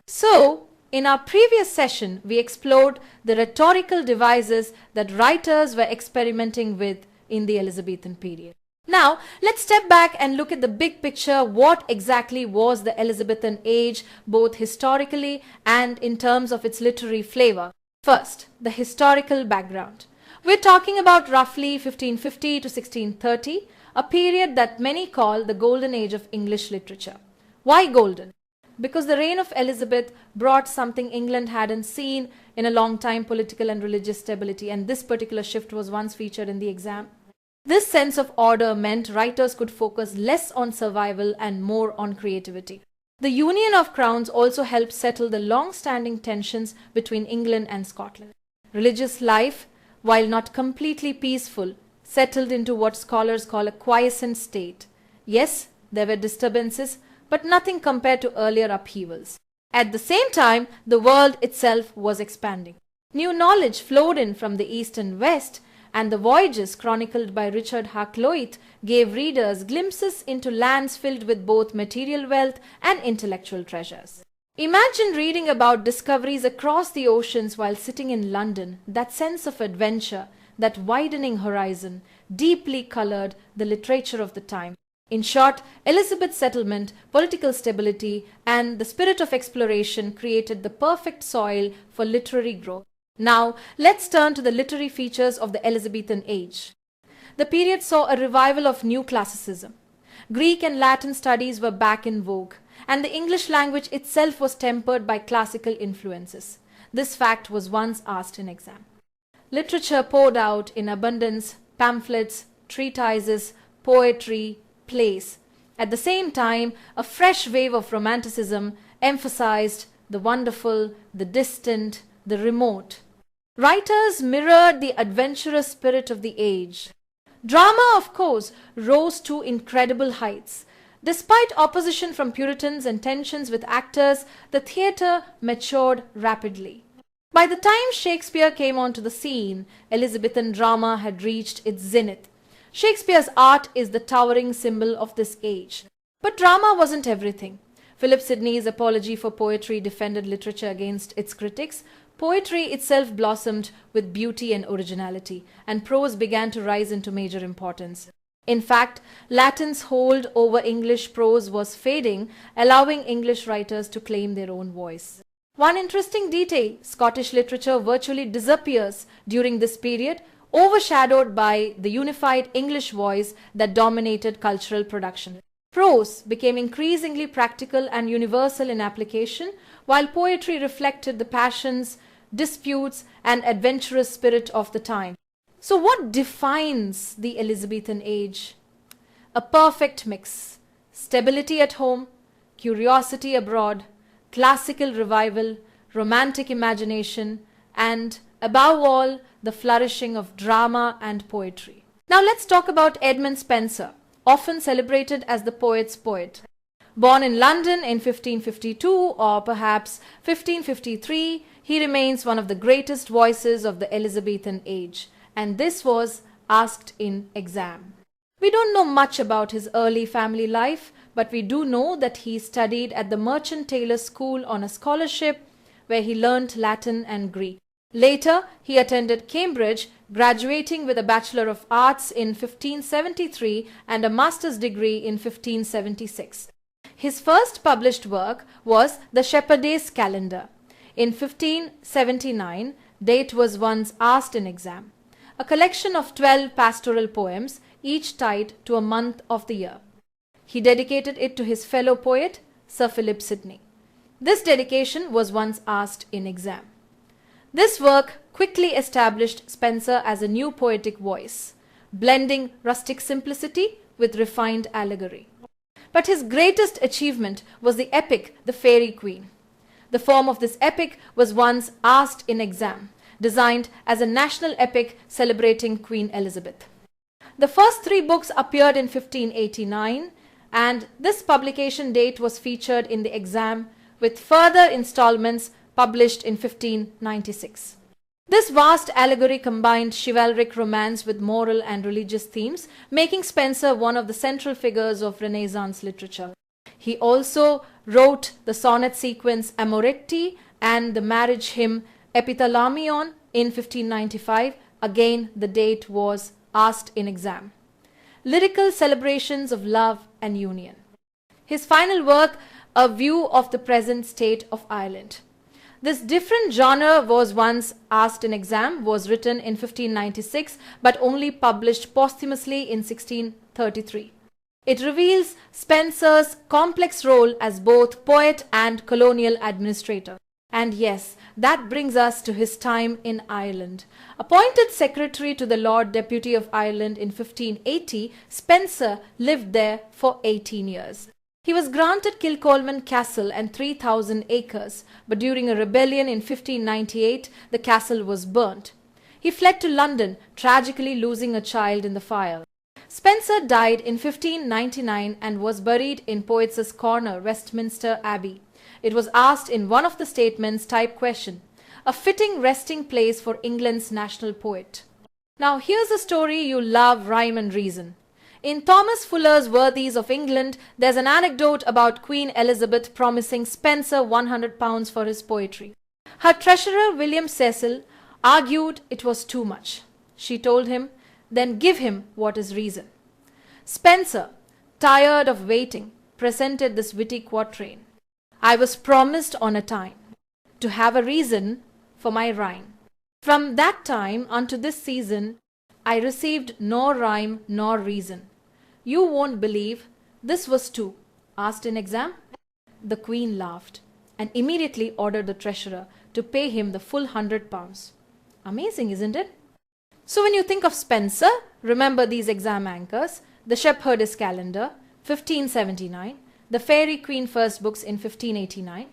So, in our previous session, we explored the rhetorical devices that writers were experimenting with in the Elizabethan period. Now, let's step back and look at the big picture. What exactly was the Elizabethan age, both historically and in terms of its literary flavor? First, the historical background. We're talking about roughly 1550 to 1630, a period that many call the golden age of English literature. Why golden? Because the reign of Elizabeth brought something England hadn't seen in a long time, political and religious stability, and this particular shift was once featured in the exam. This sense of order meant writers could focus less on survival and more on creativity. The union of crowns also helped settle the long-standing tensions between England and Scotland. Religious life, while not completely peaceful, settled into what scholars call a quiescent state. Yes, there were disturbances, but nothing compared to earlier upheavals. At the same time, the world itself was expanding. New knowledge flowed in from the east and west, and the voyages chronicled by Richard Hakluyt gave readers glimpses into lands filled with both material wealth and intellectual treasures. Imagine reading about discoveries across the oceans while sitting in London. That sense of adventure, that widening horizon, deeply colored the literature of the time. In short, Elizabeth's settlement, political stability, and the spirit of exploration created the perfect soil for literary growth. Now, let's turn to the literary features of the Elizabethan age. The period saw a revival of new classicism. Greek and Latin studies were back in vogue, and the English language itself was tempered by classical influences. This fact was once asked in exam. Literature poured out in abundance: pamphlets, treatises, poetry, plays. At the same time, a fresh wave of romanticism emphasized the wonderful, the distant, the remote. Writers mirrored the adventurous spirit of the age. Drama, of course, rose to incredible heights. Despite opposition from Puritans and tensions with actors, the theatre matured rapidly. By the time Shakespeare came onto the scene, Elizabethan drama had reached its zenith. Shakespeare's art is the towering symbol of this age. But drama wasn't everything. Philip Sidney's apology for poetry defended literature against its critics. Poetry itself blossomed with beauty and originality, and prose began to rise into major importance. In fact, Latin's hold over English prose was fading, allowing English writers to claim their own voice. One interesting detail: Scottish literature virtually disappears during this period, overshadowed by the unified English voice that dominated cultural production. Prose became increasingly practical and universal in application, while poetry reflected the passions, disputes, and adventurous spirit of the time. So what defines the Elizabethan age? A perfect mix: stability at home, curiosity abroad, classical revival, romantic imagination, and, above all, the flourishing of drama and poetry. Now let's talk about Edmund Spenser, often celebrated as the poet's poet. Born in London in 1552 or perhaps 1553, he remains one of the greatest voices of the Elizabethan age, and this was asked in exam. We don't know much about his early family life, but we do know that he studied at the Merchant Taylors' School on a scholarship where he learnt Latin and Greek. Later, he attended Cambridge, graduating with a Bachelor of Arts in 1573 and a master's degree in 1576. His first published work was the Shepheardes Calender. In 1579, date was once asked in exam. A collection of 12 pastoral poems, each tied to a month of the year. He dedicated it to his fellow poet, Sir Philip Sidney. This dedication was once asked in exam. This work quickly established Spenser as a new poetic voice, blending rustic simplicity with refined allegory. But his greatest achievement was the epic, the Faerie Queene. The form of this epic was once asked in exam, designed as a national epic celebrating Queen Elizabeth. The first 3 books appeared in 1589, and this publication date was featured in the exam, with further installments published in 1596. This vast allegory combined chivalric romance with moral and religious themes, making Spenser one of the central figures of Renaissance literature. He also wrote the sonnet sequence Amoretti and the marriage hymn Epithalamion in 1595. Again, the date was asked in exam. Lyrical celebrations of love and union. His final work, A View of the Present State of Ireland. This different genre was once asked in exam, was written in 1596 but only published posthumously in 1633. It reveals Spenser's complex role as both poet and colonial administrator. And yes, that brings us to his time in Ireland. Appointed Secretary to the Lord Deputy of Ireland in 1580, Spenser lived there for 18 years. He was granted Kilcolman Castle and 3,000 acres, but during a rebellion in 1598, the castle was burnt. He fled to London, tragically losing a child in the fire. Spenser died in 1599 and was buried in Poets' Corner, Westminster Abbey. It was asked in one of the statements type question, a fitting resting place for England's national poet. Now here's a story you love, rhyme and reason. In Thomas Fuller's Worthies of England, there's an anecdote about Queen Elizabeth promising Spenser £100 for his poetry. Her treasurer William Cecil argued it was too much. She told him, then give him what is reason. Spenser, tired of waiting, presented this witty quatrain. I was promised on a time to have a reason for my rhyme. From that time unto this season, I received nor rhyme nor reason. You won't believe this was too. Asked in exam, the Queen laughed and immediately ordered the treasurer to pay him the full £100. Amazing, isn't it? So when you think of Spenser, remember these exam anchors, the Shepheardes Calender, 1579, the Faerie Queene first books in 1589,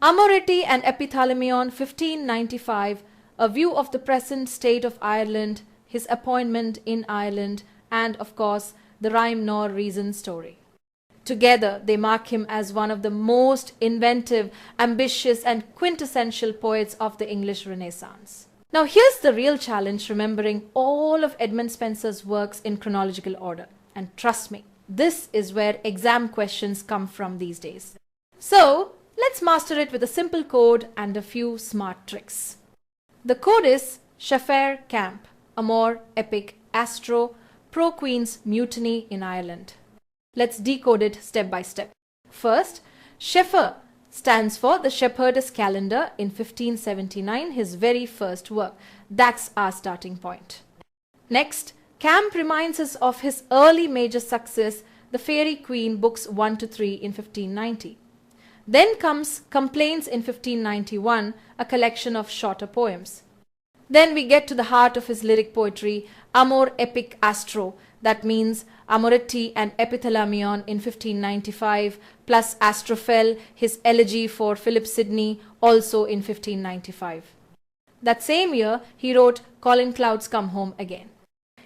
Amoretti and Epithalamion, 1595, A View of the Present State of Ireland, his appointment in Ireland, and of course, the Rhyme Nor Reason story. Together, they mark him as one of the most inventive, ambitious, and quintessential poets of the English Renaissance. Now, here's the real challenge, remembering all of Edmund Spenser's works in chronological order. And trust me, this is where exam questions come from these days. So, let's master it with a simple code and a few smart tricks. The code is Shepheardes Camp, Amor, Epic, Astro, Pro Queen's Mutiny in Ireland. Let's decode it step by step. First, Shepheardes stands for the Shepheardes Calender in 1579, his very first work. That's our starting point. Next, Camp reminds us of his early major success, the Faerie Queene books 1 to 3 in 1590. Then comes Complaints in 1591, a collection of shorter poems. Then we get to the heart of his lyric poetry, Amor, Epic, Astro. That means Amoretti and Epithalamion in 1595, plus Astrophel, his elegy for Philip Sidney, also in 1595. That same year, he wrote Colin Cloud's Come Home Again.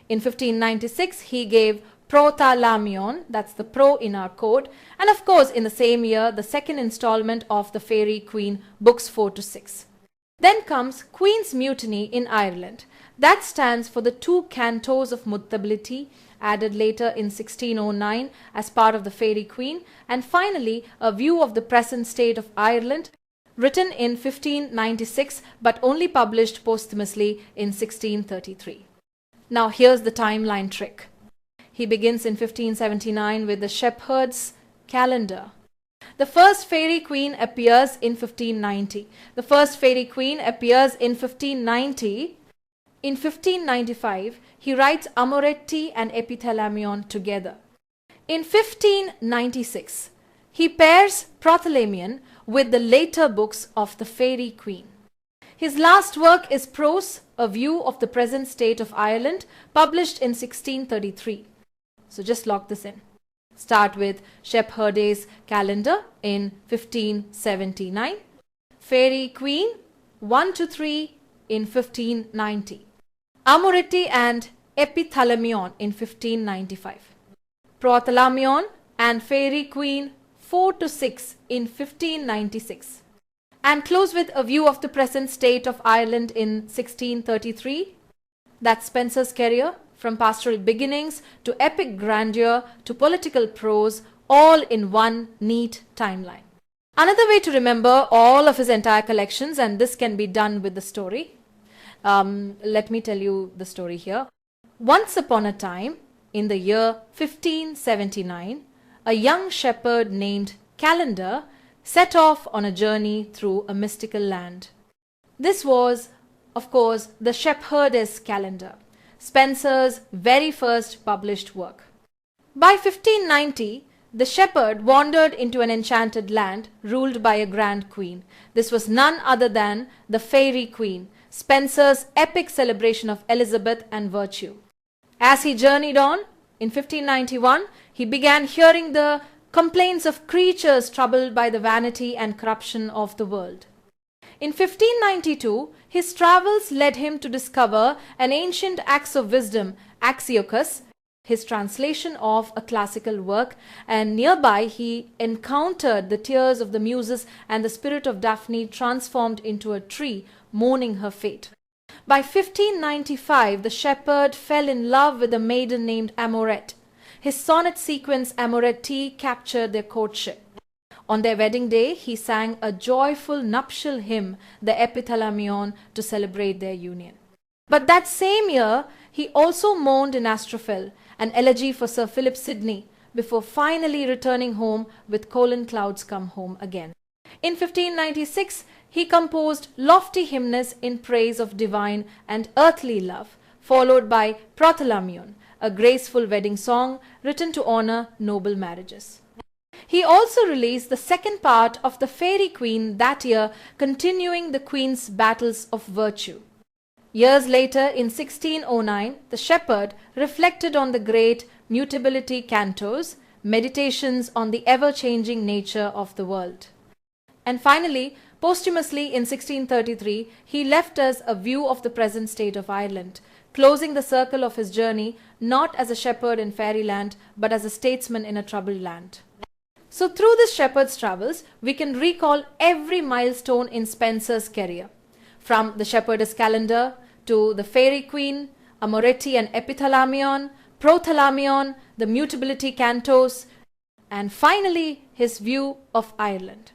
In 1596, he gave Prothalamion, that's the pro in our code, and of course in the same year, the second installment of the Faerie Queene, books 4 to 6. Then comes Queen's Mutiny in Ireland. That stands for the 2 cantos of Mutability, added later in 1609 as part of the Faerie Queene, and finally A View of the Present State of Ireland, written in 1596 but only published posthumously in 1633. Now here's the timeline trick. He begins in 1579 with the Shepheardes Calender. The first Faerie Queene appears in 1590. The first Faerie Queene appears in 1590. In 1595, he writes Amoretti and Epithalamion together. In 1596, he pairs Prothalamion with the later books of the Faerie Queene. His last work is prose, A View of the Present State of Ireland, published in 1633. So just lock this in. Start with Shepheardes Calender in 1579, Faerie Queene 1 to 3 in 1590, Amoretti and Epithalamion in 1595, Prothalamion and Faerie Queene 4 to 6 in 1596, and close with A View of the Present State of Ireland in 1633. That's Spenser's career, from pastoral beginnings to epic grandeur to political prose, all in one neat timeline. Another way to remember all of his entire collections, and this can be done with the story. Let me tell you the story here. Once upon a time, in the year 1579, a young shepherd named Calender set off on a journey through a mystical land. This was, of course, the Shepheardes Calender, Spenser's very first published work. By 1590, the shepherd wandered into an enchanted land ruled by a grand queen. This was none other than the Faerie Queene, Spenser's epic celebration of Elizabeth and virtue. As he journeyed on, in 1591, he began hearing the complaints of creatures troubled by the vanity and corruption of the world. In 1592, his travels led him to discover an ancient axe of wisdom, Axiochus, his translation of a classical work, and nearby he encountered the tears of the muses and the spirit of Daphne transformed into a tree mourning her fate. By 1595, the shepherd fell in love with a maiden named Amoretti. His sonnet sequence Amoretti captured their courtship. On their wedding day, he sang a joyful nuptial hymn, the Epithalamion, to celebrate their union. But that same year, he also mourned in Astrophel, an elegy for Sir Philip Sidney, before finally returning home with Colin Clouds Come Home Again. In 1596, he composed lofty hymns in praise of divine and earthly love, followed by Prothalamion, a graceful wedding song written to honor noble marriages. He also released the second part of the Faerie Queene that year, continuing the Queen's battles of virtue. Years later, in 1609, the shepherd reflected on the great Mutability cantos, meditations on the ever-changing nature of the world. And finally, posthumously in 1633, he left us a view of the present state of Ireland, closing the circle of his journey not as a shepherd in fairyland, but as a statesman in a troubled land. So through this shepherd's travels, we can recall every milestone in Spenser's career, from the Shepheardes Calender to the Faerie Queene, Amoretti and Epithalamion, Prothalamion, the Mutability cantos, and finally his view of Ireland.